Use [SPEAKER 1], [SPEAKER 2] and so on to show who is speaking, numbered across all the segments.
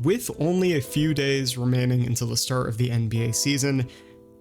[SPEAKER 1] with only a few days remaining until the start of the NBA season,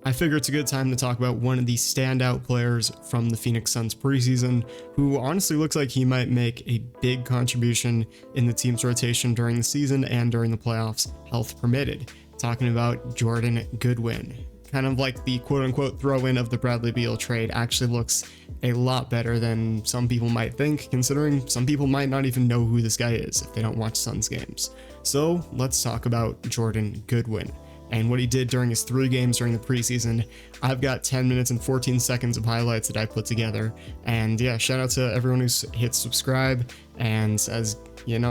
[SPEAKER 1] I figure it's a good time to talk about one of the standout players from the Phoenix Suns preseason, who honestly looks like he might make a big contribution in the team's rotation during the season and during the playoffs, health permitted. Talking about Jordan Goodwin. Kind of like the quote-unquote throw-in of the Bradley Beal trade actually looks a lot better than some people might think, considering some people might not even know who this guy is if they don't watch Suns games. So let's talk about Jordan Goodwin and what he did during his 3 games during the preseason. I've got 10 minutes and 14 seconds of highlights that I put together. And yeah, shout out to everyone who's hit subscribe and as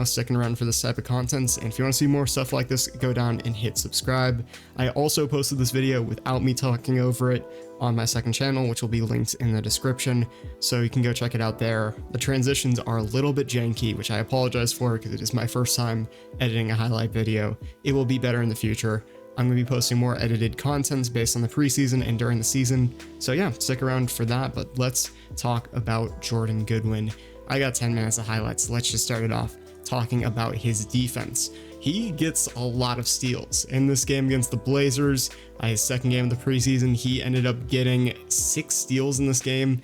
[SPEAKER 1] sticking around for this type of content. And if you want to see more stuff like this, go down and hit subscribe. I also posted this video without me talking over it on my second channel, which will be linked in the description, so you can go check it out there. The transitions are a little bit janky, which I apologize for because it is my first time editing a highlight video. It will be better in the future. I'm going to be posting more edited content based on the preseason and during the season. So yeah, stick around for that, but let's talk about Jordan Goodwin. I got 10 minutes of highlights. Let's just start it off talking about his defense. He gets a lot of steals. In this game against the Blazers, his second game of the preseason, he ended up getting 6 steals in this game.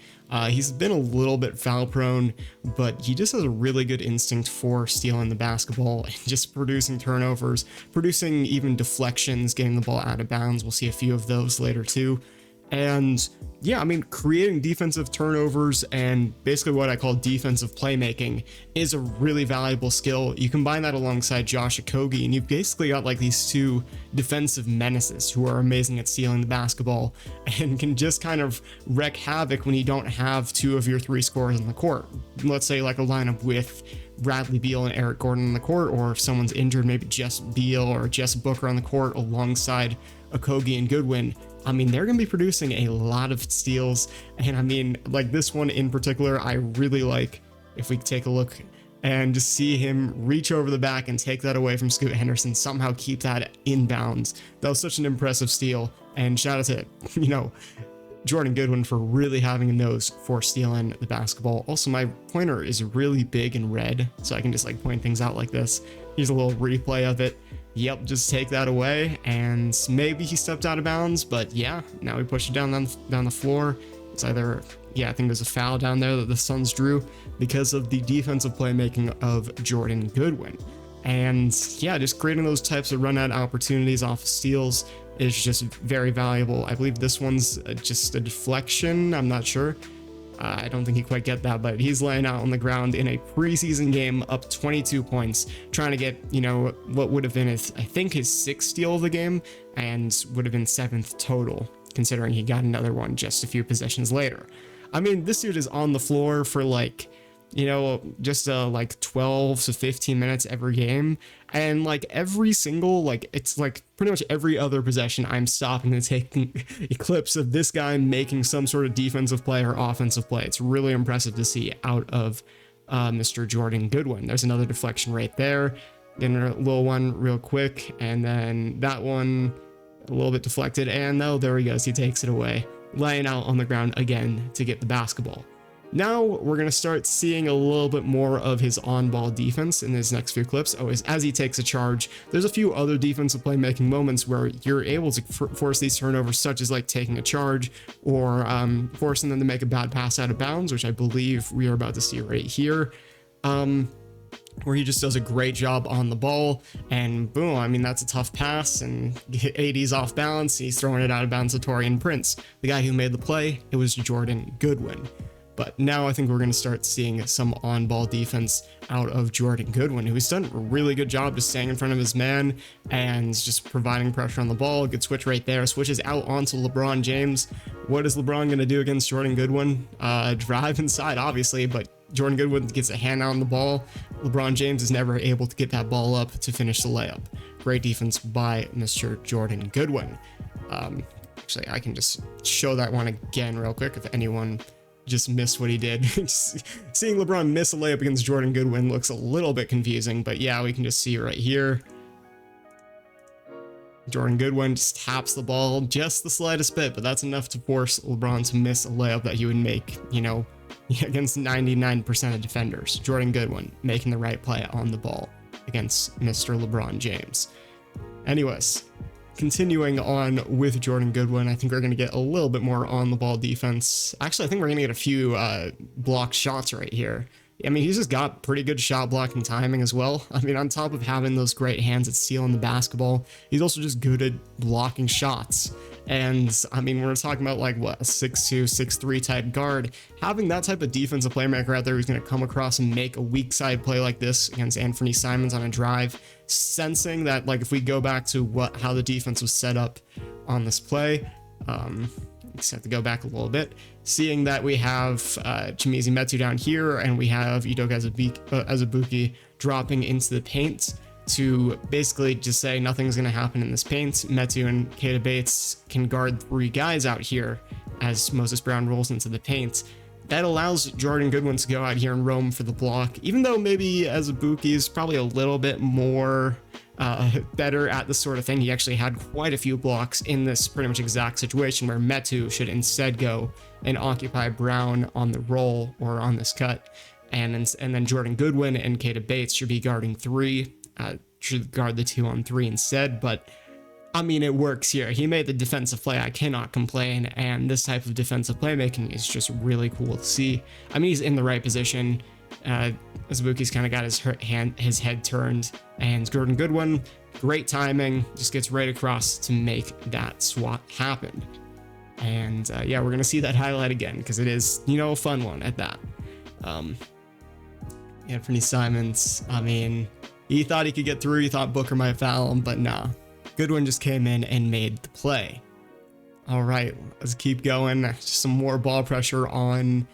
[SPEAKER 1] He's been a little bit foul prone, but he just has a really good instinct for stealing the basketball and just producing turnovers, producing even deflections, getting the ball out of bounds. We'll see a few of those later too. And yeah, I mean, creating defensive turnovers and basically what I call defensive playmaking is a really valuable skill. You combine that alongside Josh Okogie, and you've basically got like these 2 defensive menaces who are amazing at stealing the basketball and can just kind of wreak havoc when you don't have 2 of your 3 scorers on the court. Let's say like a lineup with Bradley Beal and Eric Gordon on the court, or if someone's injured, maybe just Beal or just Booker on the court alongside Okogie and Goodwin. I mean, they're going to be producing a lot of steals, and I mean, like this one in particular, I really like. If we take a look and just see him reach over the back and take that away from Scoot Henderson, somehow keep that inbounds. That was such an impressive steal, and shout out to, Jordan Goodwin for really having a nose for stealing the basketball. Also, my pointer is really big and red, so I can just like point things out like this. Here's a little replay of it. Yep, just take that away, and maybe he stepped out of bounds, but yeah, now we push it down the floor. It's either, I think there's a foul down there that the Suns drew because of the defensive playmaking of Jordan Goodwin. And yeah, just creating those types of run-out opportunities off of steals is just very valuable. I believe this one's just a deflection, I'm not sure. I don't think he quite get that, but he's laying out on the ground in a preseason game up 22 points, trying to get, what would have been, I think, his 6th steal of the game, and would have been 7th total, considering he got another one just a few possessions later. I mean, this dude is on the floor for just like 12 to 15 minutes every game, and like every single, it's like pretty much every other possession I'm stopping and taking clips of this guy making some sort of defensive play or offensive play. It's really impressive to see out of Mr. Jordan Goodwin. There's another deflection right there, then a little one real quick, and then that one a little bit deflected, and there he goes, he takes it away, laying out on the ground again to get the basketball. Now we're going to start seeing a little bit more of his on-ball defense in his next few clips. As he takes a charge, there's a few other defensive playmaking moments where you're able to force these turnovers, such as like taking a charge or forcing them to make a bad pass out of bounds, which I believe we are about to see right here, where he just does a great job on the ball, and boom, I mean, that's a tough pass, and AD's off balance, he's throwing it out of bounds to Taurean Prince. The guy who made the play, it was Jordan Goodwin. But now I think we're going to start seeing some on-ball defense out of Jordan Goodwin, who's done a really good job just staying in front of his man and just providing pressure on the ball. Good switch right there. Switches out onto LeBron James. What is LeBron going to do against Jordan Goodwin? Drive inside, obviously, but Jordan Goodwin gets a hand on the ball. LeBron James is never able to get that ball up to finish the layup. Great defense by Mr. Jordan Goodwin. Actually, I can just show that one again real quick if anyone just missed what he did. Seeing LeBron miss a layup against Jordan Goodwin looks a little bit confusing, but yeah, we can just see right here. Jordan Goodwin just taps the ball just the slightest bit, but that's enough to force LeBron to miss a layup that he would make, against 99% of defenders. Jordan Goodwin making the right play on the ball. against Mr. LeBron James. Anyways, continuing on with Jordan Goodwin, I think we're going to get a little bit more on the ball defense. Actually, I think we're going to get a few blocked shots right here. I mean, he's just got pretty good shot blocking timing as well. I mean, on top of having those great hands at stealing the basketball, he's also just good at blocking shots. And I mean, we're talking about like what, a 6'2", 6'3" type guard. Having that type of defensive playmaker out there who's going to come across and make a weak side play like this against Anthony Simons on a drive, sensing that like if we go back to how the defense was set up on this play, just have to go back a little bit, seeing that we have Chimezie Metu down here and we have Udoka Azubuike dropping into the paint to basically just say nothing's going to happen in this paint. Metu and Keita Bates can guard 3 guys out here as Moses Brown rolls into the paint. That allows Jordan Goodwin to go out here and roam for the block, even though maybe Azubuike is probably a little bit more better at this sort of thing. He actually had quite a few blocks in this pretty much exact situation where Metu should instead go and occupy Brown on the roll or on this cut. And then Jordan Goodwin and Keita Bates should be guarding 3, should guard the 2-on-3 instead. But I mean, it works here. He made the defensive play. I cannot complain. And this type of defensive playmaking is just really cool to see. I mean, he's in the right position. Azubuike's kind of got his head turned, and Jordan Goodwin, great timing, just gets right across to make that swat happen. And yeah, we're gonna see that highlight again because it is, you know, a fun one at that. Anthony Simons, I mean, he thought he could get through. He thought Booker might foul him, but nah. Goodwin just came in and made the play. All right, let's keep going. Just some more ball pressure on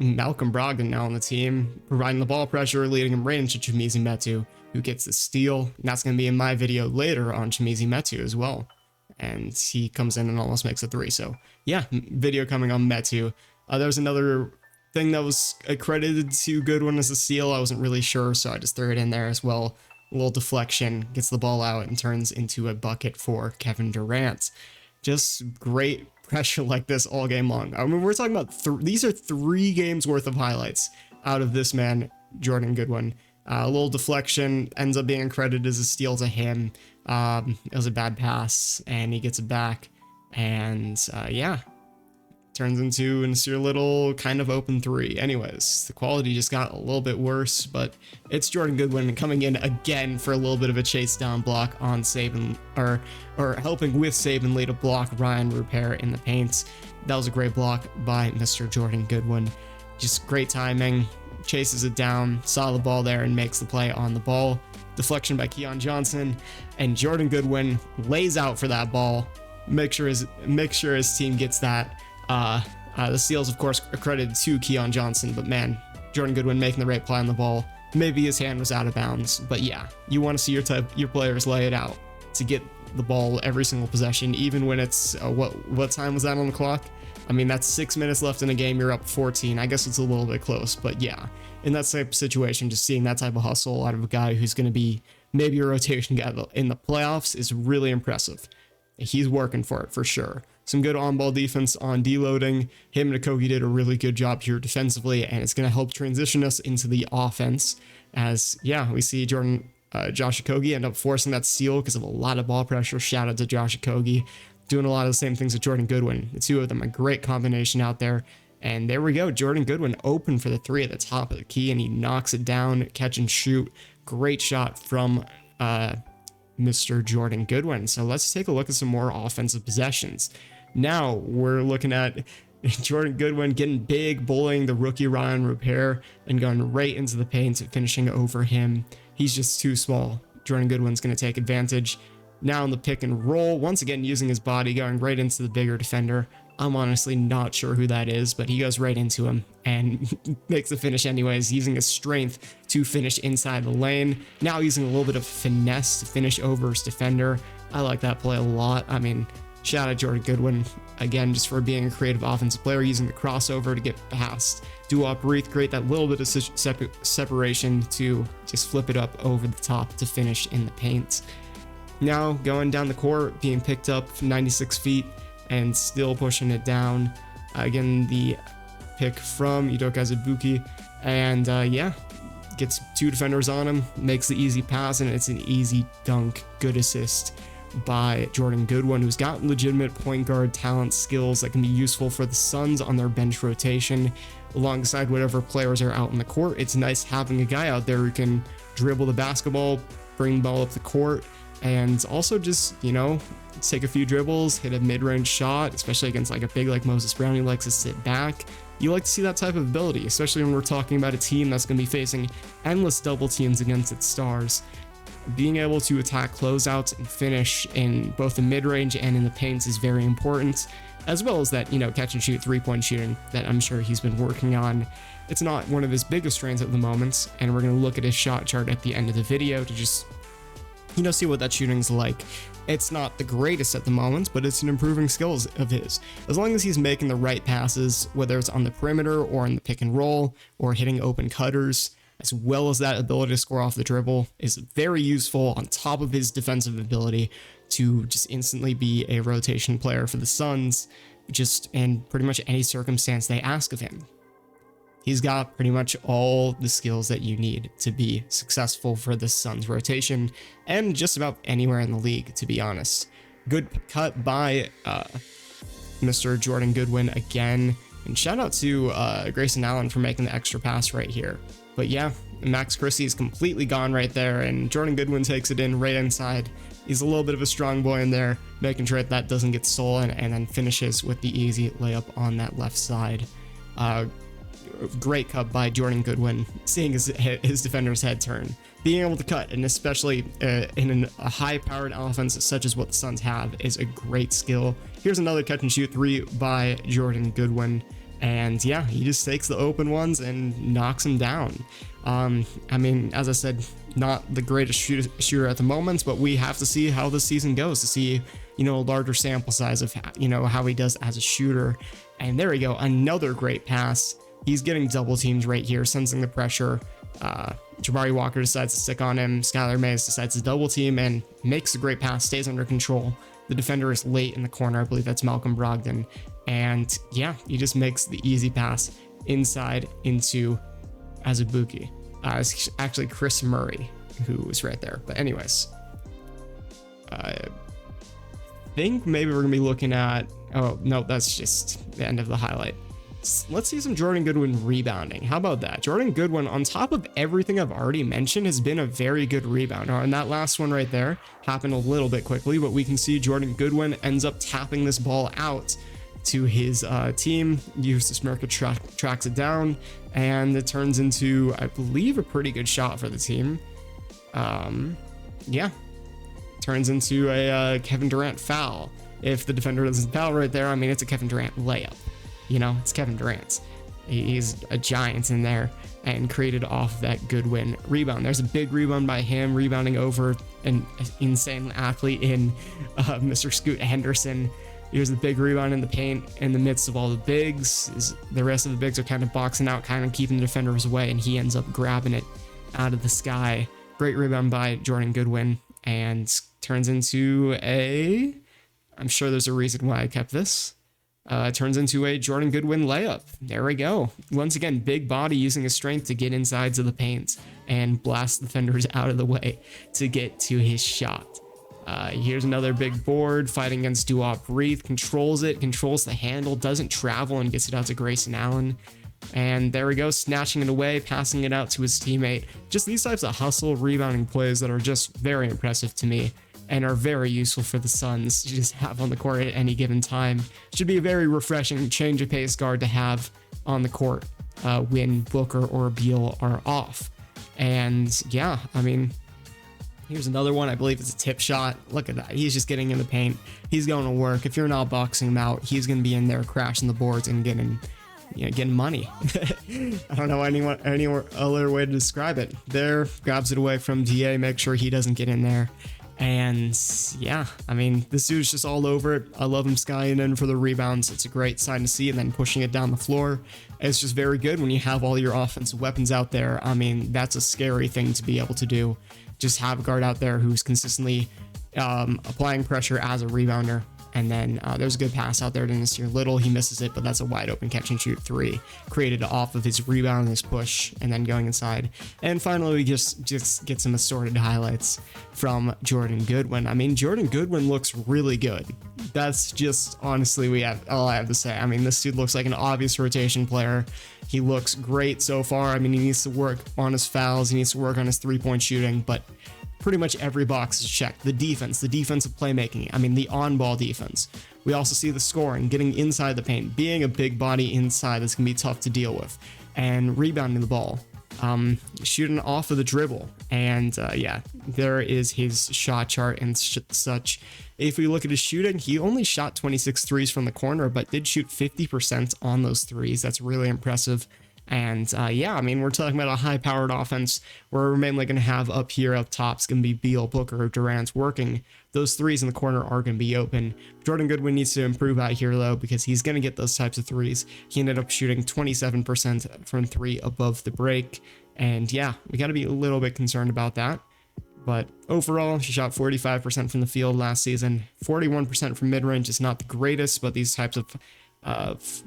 [SPEAKER 1] Malcolm Brogdon now on the team, providing the ball pressure, leading him right into Chimezie Metu, who gets the steal. And that's going to be in my video later on Chimezie Metu as well. And he comes in and almost makes a 3. So yeah, video coming on Metu. There was another thing that was accredited to Goodwin as a steal. I wasn't really sure, so I just threw it in there as well. A little deflection, gets the ball out and turns into a bucket for Kevin Durant. Just great pressure like this all game long. I mean, we're talking about these are 3 games worth of highlights out of this man, Jordan Goodwin. A little deflection ends up being credited as a steal to him. It was a bad pass, and he gets it back. And yeah, turns into a little kind of open 3. Anyways, the quality just got a little bit worse, but it's Jordan Goodwin coming in again for a little bit of a chase down block on Saban, or helping with Saban Lee to block Ryan Rupert in the paint. That was a great block by Mr. Jordan Goodwin. Just great timing, chases it down, saw the ball there and makes the play on the ball. Deflection by Keon Johnson, and Jordan Goodwin lays out for that ball. Make sure his team gets that. The steals, of course, are credited to Keon Johnson, but man, Jordan Goodwin making the right play on the ball. Maybe his hand was out of bounds, but yeah, you want to see your players lay it out to get the ball every single possession, even when it's what time was that on the clock? I mean, that's 6 minutes left in a game. You're up 14. I guess it's a little bit close, but yeah, in that type of situation, just seeing that type of hustle out of a guy who's going to be maybe a rotation guy in the playoffs is really impressive. He's working for it for sure. Some good on-ball defense on deloading. Him and Okogie did a really good job here defensively, and it's going to help transition us into the offense. As, yeah, we see Josh Okogie end up forcing that steal because of a lot of ball pressure. Shout out to Josh Okogie, doing a lot of the same things with Jordan Goodwin. The 2 of them, a great combination out there. And there we go. Jordan Goodwin open for the 3 at the top of the key, and he knocks it down, catch and shoot. Great shot from Mr. Jordan Goodwin. So let's take a look at some more offensive possessions. Now we're looking at Jordan Goodwin getting big, bullying the rookie Ryan Rupert and going right into the paint, finishing over him. He's just too small. Jordan Goodwin's going to take advantage. Now in the pick and roll, once again using his body, going right into the bigger defender. I'm honestly not sure who that is, but he goes right into him and makes the finish anyways, using his strength to finish inside the lane. Now using a little bit of finesse to finish over his defender. I like that play a lot. I mean, shout out Jordan Goodwin, again, just for being a creative offensive player, using the crossover to get past Diop, create that little bit of separation to just flip it up over the top to finish in the paint. Now going down the court, being picked up from 96 feet and still pushing it down. Again, the pick from Udoka Azubuike, and yeah, gets 2 defenders on him, makes the easy pass, and it's an easy dunk. Good assist by Jordan Goodwin, who's got legitimate point guard talent, skills that can be useful for the Suns on their bench rotation alongside whatever players are out on the court. It's nice having a guy out there who can dribble the basketball, bring the ball up the court, and also just, you know, take a few dribbles, hit a mid-range shot, especially against like a big like Moses Brown who likes to sit back. You like to see that type of ability, especially when we're talking about a team that's going to be facing endless double teams against its stars. Being able to attack closeouts and finish in both the mid-range and in the paints is very important, as well as that, you know, catch and shoot 3-point shooting that I'm sure he's been working on. It's not one of his biggest strengths at the moment, and we're going to look at his shot chart at the end of the video to just, you know, see what that shooting's like. It's not the greatest at the moment, but it's an improving skills of his. As long as he's making the right passes, whether it's on the perimeter or in the pick and roll or hitting open cutters, as well as that ability to score off the dribble, is very useful on top of his defensive ability to just instantly be a rotation player for the Suns, just in pretty much any circumstance they ask of him. He's got pretty much all the skills that you need to be successful for the Suns rotation and just about anywhere in the league, to be honest. Good cut by Mr. Jordan Goodwin again, and shout out to Grayson Allen for making the extra pass right here. But yeah, Max Christie is completely gone right there, and Jordan Goodwin takes it in right inside. He's a little bit of a strong boy in there, making sure that doesn't get stolen, and then finishes with the easy layup on that left side. Great cut by Jordan Goodwin, seeing his defender's head turn. Being able to cut, and especially in a high-powered offense such as what the Suns have, is a great skill. Here's another catch and shoot 3 by Jordan Goodwin. And yeah, he just takes the open ones and knocks them down. I mean, as I said, not the greatest shooter at the moment, but we have to see how the season goes to see, you know, a larger sample size of, you know, how he does as a shooter. And there we go, another great pass. He's getting double teams right here, sensing the pressure. Jabari Walker decides to stick on him. Skylar Mays decides to double team and makes a great pass, stays under control. The defender is late in the corner. I believe that's Malcolm Brogdon. And yeah, he just makes the easy pass inside into Azubuike. It's actually Chris Murray who was right there. But anyways, I think maybe we're going to be looking at... Oh, no, that's just the end of the highlight. Let's see some Jordan Goodwin rebounding. How about that? Jordan Goodwin, on top of everything I've already mentioned, has been a very good rebounder. And that last one right there happened a little bit quickly, but we can see Jordan Goodwin ends up tapping this ball out to his team. Jusuf Nurkic tracks it down, and it turns into, I believe, a pretty good shot for the team. Yeah, turns into a Kevin Durant foul. If the defender doesn't foul right there, I mean, it's a Kevin Durant layup. You know, it's Kevin Durant. He's a giant in there, and created off that Goodwin rebound. There's a big rebound by him, rebounding over an insane athlete in Mr. Scoot Henderson. Here's the big rebound in the paint in the midst of all the bigs. The rest of the bigs are kind of boxing out, kind of keeping the defenders away, and he ends up grabbing it out of the sky. Great rebound by Jordan Goodwin, and turns into a... I'm sure there's a reason why I kept this. Turns into a Jordan Goodwin layup. There we go. Once again, big body using his strength to get insides of the paint and blast defenders out of the way to get to his shot. Here's another big board, fighting against Duop Reith, controls it, controls the handle, doesn't travel, and gets it out to Grayson Allen. And there we go, snatching it away, passing it out to his teammate. Just these types of hustle rebounding plays that are just very impressive to me, and are very useful for the Suns to just have on the court at any given time. Should be a very refreshing change of pace guard to have on the court when Booker or Beal are off. And yeah, I mean, here's another one. I believe it's a tip shot. Look at that. He's just getting in the paint. He's going to work. If you're not boxing him out, he's going to be in there crashing the boards and getting money. I don't know any other way to describe it. There, grabs it away from DA, make sure he doesn't get in there. And yeah, I mean, this dude's just all over it. I love him skying in for the rebounds. It's a great sign to see, and then pushing it down the floor. It's just very good when you have all your offensive weapons out there. I mean, that's a scary thing to be able to do. Just have a guard out there who's consistently applying pressure as a rebounder. And then there's a good pass out there to Nasir Little. He misses it, but that's a wide open catch and shoot three created off of his rebound and his push and then going inside. And finally, we just get some assorted highlights from Jordan Goodwin. I mean, Jordan Goodwin looks really good. That's just honestly all I have to say. I mean, this dude looks like an obvious rotation player. He looks great so far. I mean, he needs to work on his fouls. He needs to work on his three-point shooting, but pretty much every box is checked. The defensive playmaking. I mean, the on-ball defense. We also see the scoring, getting inside the paint, being a big body inside that's going to be tough to deal with, and rebounding the ball, shooting off of the dribble. And yeah, there is his shot chart and such. If we look at his shooting, he only shot 26 threes from the corner, but did shoot 50% on those threes. That's really impressive. And yeah, I mean, we're talking about a high-powered offense where we're mainly going to have up top, it's going to be Beal, Booker, or Durant working. Those threes in the corner are going to be open. Jordan Goodwin needs to improve out here, though, because he's going to get those types of threes. He ended up shooting 27% from three above the break. And yeah, we got to be a little bit concerned about that. But overall, he shot 45% from the field last season. 41% from mid-range is not the greatest, but these types of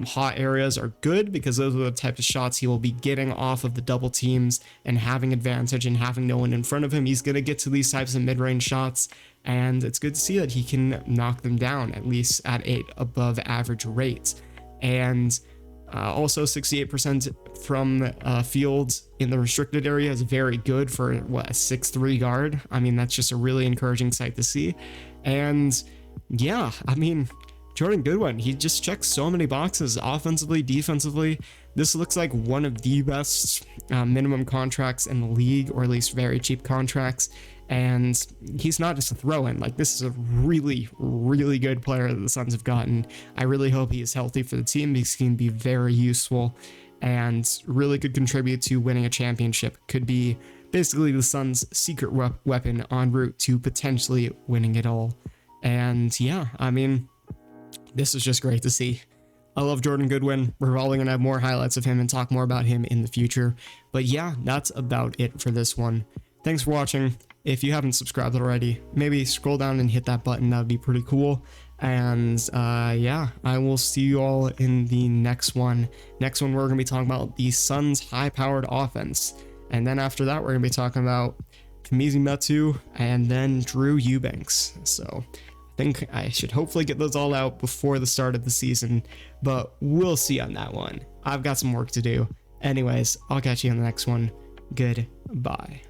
[SPEAKER 1] hot areas are good because those are the types of shots he will be getting off of the double teams and having advantage and having no one in front of him. He's going to get to these types of mid-range shots, and it's good to see that he can knock them down at least at a above average rate. And also 68% from field in the restricted area is very good for a 6'3" guard. I mean, that's just a really encouraging sight to see. And yeah, I mean, Jordan Goodwin, he just checks so many boxes offensively, defensively. This looks like one of the best minimum contracts in the league, or at least very cheap contracts. And he's not just a throw-in. Like, this is a really, really good player that the Suns have gotten. I really hope he is healthy for the team because he can be very useful and really could contribute to winning a championship. Could be basically the Suns' secret weapon en route to potentially winning it all. And yeah, I mean, this is just great to see. I love Jordan Goodwin. We're probably going to have more highlights of him and talk more about him in the future. But yeah, that's about it for this one. Thanks for watching. If you haven't subscribed already, maybe scroll down and hit that button. That would be pretty cool. And yeah, I will see you all in the next one. Next one, we're going to be talking about the Suns' high-powered offense. And then after that, we're going to be talking about Kamizi Metu and then Drew Eubanks. So I think I should hopefully get those all out before the start of the season, but we'll see on that one. I've got some work to do. Anyways, I'll catch you on the next one. Goodbye.